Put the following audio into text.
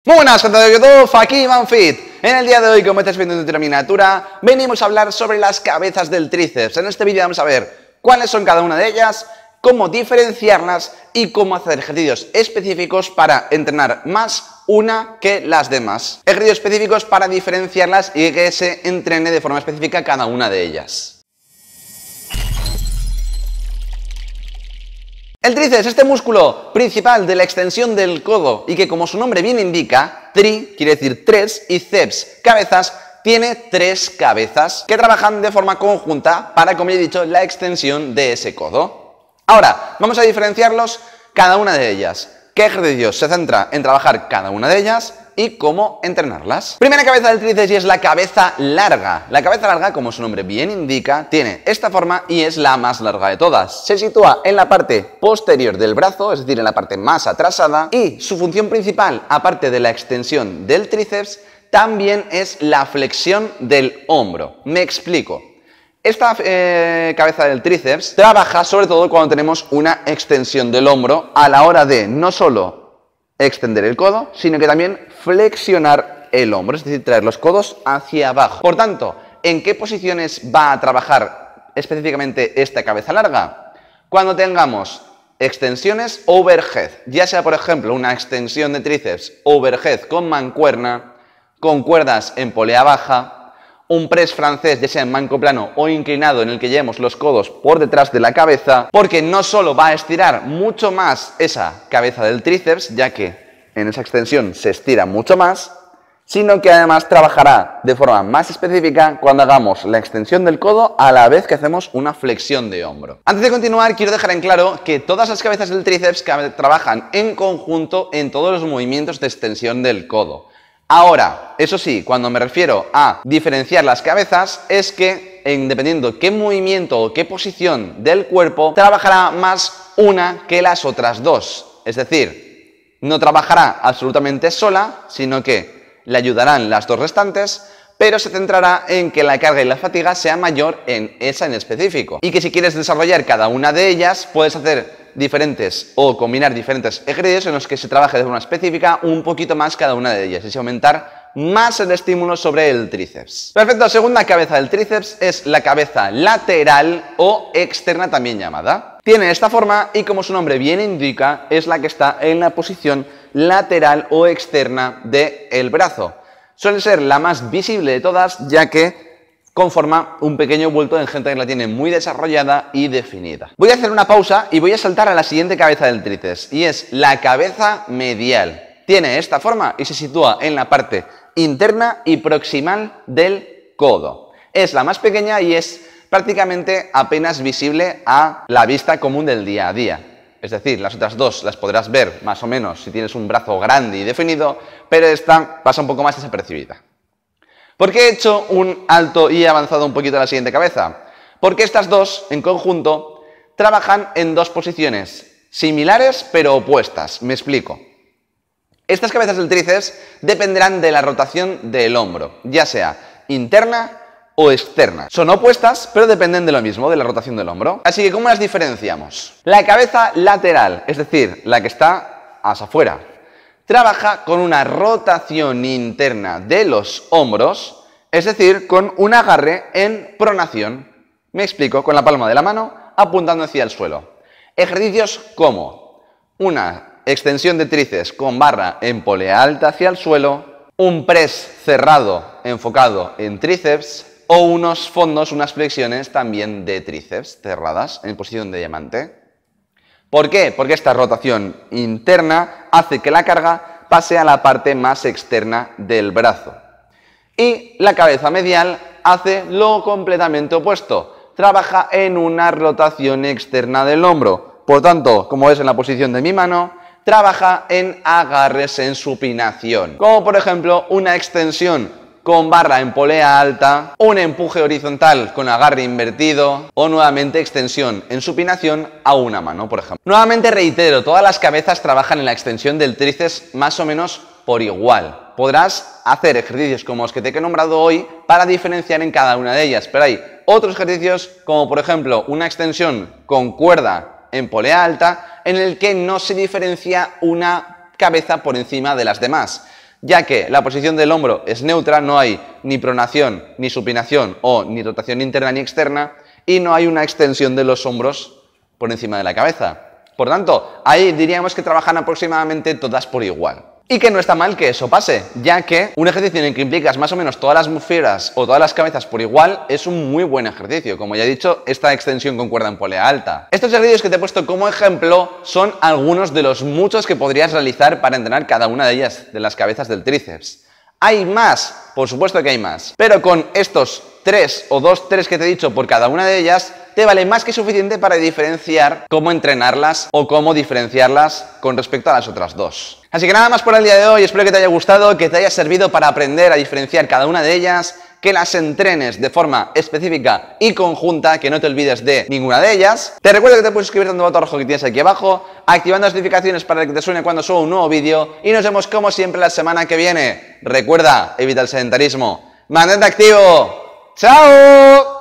Muy buenas, gente de YouTube, aquí Manfit. En el día de hoy, como estáis viendo en nuestra miniatura, venimos a hablar sobre las cabezas del tríceps. En este vídeo vamos a ver cuáles son cada una de ellas, cómo diferenciarlas y cómo hacer ejercicios específicos para entrenar más una que las demás. Ejercicios específicos para diferenciarlas y que se entrene de forma específica cada una de ellas. El tríceps, este músculo principal de la extensión del codo y que, como su nombre bien indica, tri quiere decir tres y ceps, cabezas, tiene tres cabezas que trabajan de forma conjunta para, como ya he dicho, la extensión de ese codo. Ahora, vamos a diferenciarlos cada una de ellas. ¿Qué ejercicios se centra en trabajar cada una de ellas y cómo entrenarlas? Primera cabeza del tríceps y es la cabeza larga. La cabeza larga, como su nombre bien indica, tiene esta forma y es la más larga de todas. Se sitúa en la parte posterior del brazo, es decir, en la parte más atrasada, y su función principal, aparte de la extensión del tríceps, también es la flexión del hombro. Me explico. Esta cabeza del tríceps trabaja sobre todo cuando tenemos una extensión del hombro a la hora de no solo extender el codo, sino que también flexionar el hombro, es decir, traer los codos hacia abajo. Por tanto, ¿en qué posiciones va a trabajar específicamente esta cabeza larga? Cuando tengamos extensiones overhead, ya sea por ejemplo una extensión de tríceps overhead con mancuerna, con cuerdas en polea baja, un press francés, ya sea en manco plano o inclinado, en el que llevemos los codos por detrás de la cabeza, porque no solo va a estirar mucho más esa cabeza del tríceps, ya que en esa extensión se estira mucho más, sino que además trabajará de forma más específica cuando hagamos la extensión del codo a la vez que hacemos una flexión de hombro. Antes de continuar, quiero dejar en claro que todas las cabezas del tríceps trabajan en conjunto en todos los movimientos de extensión del codo. Ahora, eso sí, cuando me refiero a diferenciar las cabezas, es que dependiendo qué movimiento o qué posición del cuerpo, trabajará más una que las otras dos. Es decir, no trabajará absolutamente sola, sino que le ayudarán las dos restantes, pero se centrará en que la carga y la fatiga sea mayor en esa en específico. Y que si quieres desarrollar cada una de ellas, puedes hacer diferentes o combinar diferentes ejercicios en los que se trabaje de forma específica un poquito más cada una de ellas y aumentar más el estímulo sobre el tríceps. Perfecto, segunda cabeza del tríceps es la cabeza lateral o externa también llamada. Tiene esta forma y, como su nombre bien indica, es la que está en la posición lateral o externa del brazo. Suele ser la más visible de todas, ya que conforma un pequeño bulto en gente que la tiene muy desarrollada y definida. Voy a hacer una pausa y voy a saltar a la siguiente cabeza del tríceps, y es la cabeza medial. Tiene esta forma y se sitúa en la parte interna y proximal del codo. Es la más pequeña y es prácticamente apenas visible a la vista común del día a día. Es decir, las otras dos las podrás ver más o menos si tienes un brazo grande y definido, pero esta pasa un poco más desapercibida. ¿Por qué he hecho un alto y he avanzado un poquito a la siguiente cabeza? Porque estas dos, en conjunto, trabajan en dos posiciones similares pero opuestas. Me explico. Estas cabezas del tríceps dependerán de la rotación del hombro, ya sea interna o externa. Son opuestas, pero dependen de lo mismo, de la rotación del hombro. Así que, ¿cómo las diferenciamos? La cabeza lateral, es decir, la que está hacia afuera, trabaja con una rotación interna de los hombros, es decir, con un agarre en pronación. Me explico, con la palma de la mano apuntando hacia el suelo. Ejercicios como una extensión de tríceps con barra en polea alta hacia el suelo, un press cerrado enfocado en tríceps, o unos fondos, unas flexiones también de tríceps cerradas en posición de diamante. ¿Por qué? Porque esta rotación interna hace que la carga pase a la parte más externa del brazo. Y la cabeza medial hace lo completamente opuesto. Trabaja en una rotación externa del hombro. Por tanto, como es en la posición de mi mano, trabaja en agarres en supinación. Como por ejemplo una extensión con barra en polea alta, un empuje horizontal con agarre invertido o nuevamente extensión en supinación a una mano, por ejemplo. Nuevamente reitero, todas las cabezas trabajan en la extensión del tríceps más o menos por igual. Podrás hacer ejercicios como los que te he nombrado hoy para diferenciar en cada una de ellas, pero hay otros ejercicios como por ejemplo una extensión con cuerda en polea alta en el que no se diferencia una cabeza por encima de las demás. ya que la posición del hombro es neutra, no hay ni pronación, ni supinación o ni rotación interna ni externa, y no hay una extensión de los hombros por encima de la cabeza. Por tanto, ahí diríamos que trabajan aproximadamente todas por igual. Y que no está mal que eso pase, ya que un ejercicio en el que implicas más o menos todas las fibras o todas las cabezas por igual es un muy buen ejercicio. Como ya he dicho, esta extensión con cuerda en polea alta. Estos ejercicios que te he puesto como ejemplo son algunos de los muchos que podrías realizar para entrenar cada una de ellas, de las cabezas del tríceps. ¿Hay más? Por supuesto que hay más. Pero con estos 3 o 2-3 que te he dicho por cada una de ellas, te vale más que suficiente para diferenciar cómo entrenarlas o cómo diferenciarlas con respecto a las otras dos. Así que nada más por el día de hoy, espero que te haya gustado, que te haya servido para aprender a diferenciar cada una de ellas, que las entrenes de forma específica y conjunta, que no te olvides de ninguna de ellas. Te recuerdo que te puedes suscribir dando al botón rojo que tienes aquí abajo, activando las notificaciones para que te suene cuando suba un nuevo vídeo y nos vemos como siempre la semana que viene. Recuerda, evita el sedentarismo, mantente activo. ¡Chao!